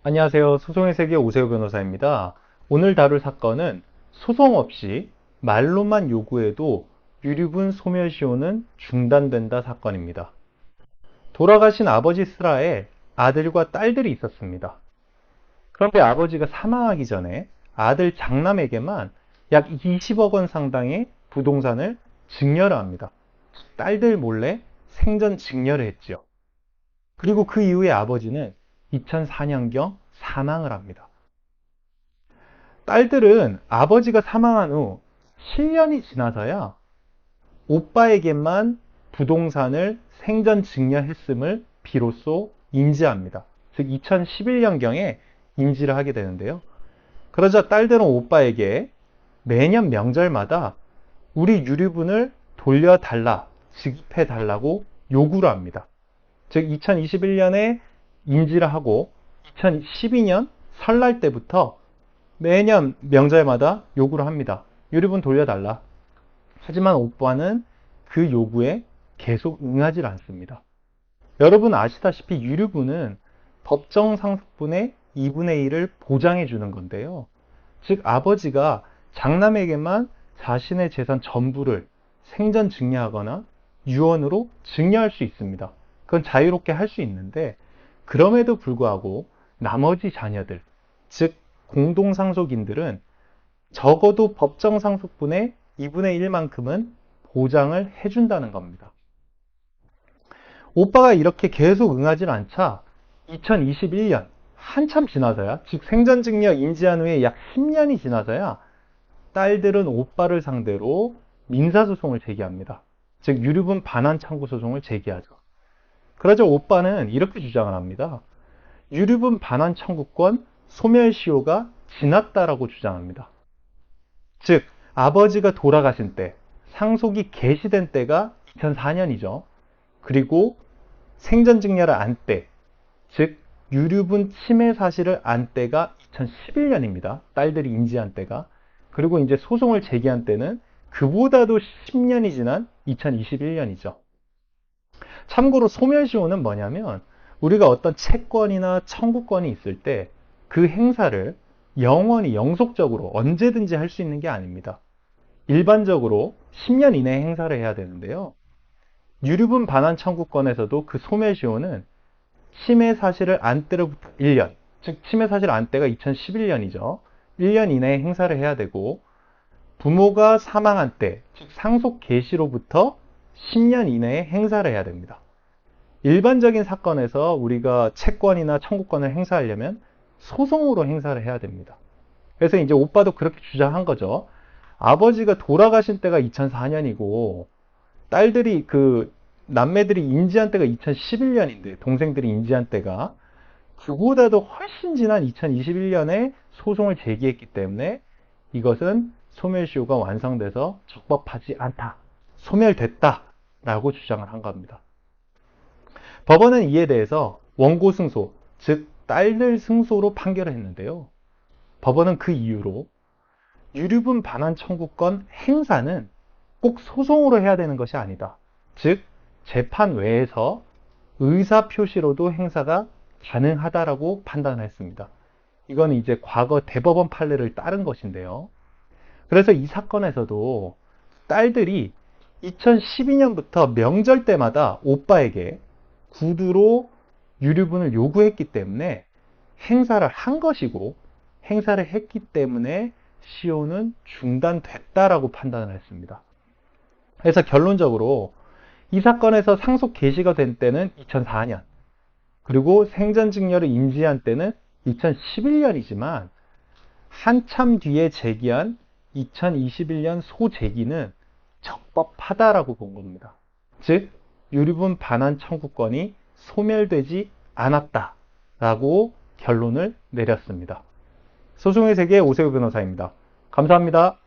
안녕하세요. 소송의 세계 오세호 변호사입니다. 오늘 다룰 사건은 소송 없이 말로만 요구해도 유류분 소멸시효는 중단된다 사건입니다. 돌아가신 아버지 슬하에 아들과 딸들이 있었습니다. 그런데 아버지가 사망하기 전에 아들 장남에게만 약 20억 원 상당의 부동산을 증여를 합니다. 딸들 몰래 생전 증여를 했죠. 그리고 그 이후에 아버지는 2004년경 사망을 합니다. 딸들은 아버지가 사망한 후 7년이 지나서야 오빠에게만 부동산을 생전 증여했음을 비로소 인지합니다. 즉 2011년경에 인지를 하게 되는데요. 그러자 딸들은 오빠에게 매년 명절마다 우리 유류분을 돌려달라, 지급해달라고 요구를 합니다. 즉 2021년에 인지를 하고 2012년 설날 때부터 매년 명절마다 요구를 합니다. 유류분 돌려달라. 하지만 오빠는 그 요구에 계속 응하지 않습니다. 여러분 아시다시피 유류분은 법정 상속분의 2분의 1을 보장해 주는 건데요. 즉 아버지가 장남에게만 자신의 재산 전부를 생전 증여하거나 유언으로 증여할 수 있습니다. 그건 자유롭게 할 수 있는데 그럼에도 불구하고 나머지 자녀들, 즉 공동상속인들은 적어도 법정 상속분의 2분의 1만큼은 보장을 해준다는 겁니다. 오빠가 이렇게 계속 응하지 않자 2021년 한참 지나서야, 즉 생전증여 인지한 후에 약 10년이 지나서야 딸들은 오빠를 상대로 민사소송을 제기합니다. 즉 유류분 반환 청구 소송을 제기하죠. 그러자 오빠는 이렇게 주장을 합니다. 유류분 반환 청구권 소멸시효가 지났다라고 주장합니다. 즉 아버지가 돌아가신 때, 상속이 개시된 때가 2004년이죠. 그리고 생전증여를 안 때, 즉 유류분 침해 사실을 안 때가 2011년입니다. 딸들이 인지한 때가. 그리고 이제 소송을 제기한 때는 그보다도 10년이 지난 2021년이죠. 참고로 소멸시효는 뭐냐면 우리가 어떤 채권이나 청구권이 있을 때 그 행사를 영원히 영속적으로 언제든지 할 수 있는 게 아닙니다. 일반적으로 10년 이내에 행사를 해야 되는데요. 유류분 반환 청구권에서도 그 소멸시효는 침해 사실을 안 때로부터 1년, 즉 침해 사실 안 때가 2011년이죠. 1년 이내에 행사를 해야 되고 부모가 사망한 때, 즉 상속 개시로부터 10년 이내에 행사를 해야 됩니다. 일반적인 사건에서 우리가 채권이나 청구권을 행사하려면 소송으로 행사를 해야 됩니다. 그래서 이제 오빠도 그렇게 주장한 거죠. 아버지가 돌아가신 때가 2004년이고 딸들이 남매들이 인지한 때가 2011년인데 동생들이 인지한 때가 그보다도 훨씬 지난 2021년에 소송을 제기했기 때문에 이것은 소멸시효가 완성돼서 적법하지 않다, 소멸됐다라고 주장을 한 겁니다. 법원은 이에 대해서 원고 승소, 즉 딸들 승소로 판결을 했는데요. 법원은 그 이유로 유류분 반환 청구권 행사는 꼭 소송으로 해야 되는 것이 아니다. 즉 재판 외에서 의사표시로도 행사가 가능하다라고 판단을 했습니다. 이건 이제 과거 대법원 판례를 따른 것인데요. 그래서 이 사건에서도 딸들이 2012년부터 명절 때마다 오빠에게 구두로 유류분을 요구했기 때문에 행사를 한 것이고 행사를 했기 때문에 시효는 중단됐다라고 판단을 했습니다. 그래서 결론적으로 이 사건에서 상속 개시가 된 때는 2004년, 그리고 생전증여를 인지한 때는 2011년이지만 한참 뒤에 제기한 2021년 소제기는 적법하다라고 본 겁니다. 즉 유류분 반환 청구권이 소멸되지 않았다라고 결론을 내렸습니다. 소송의 세계 오세호 변호사입니다. 감사합니다.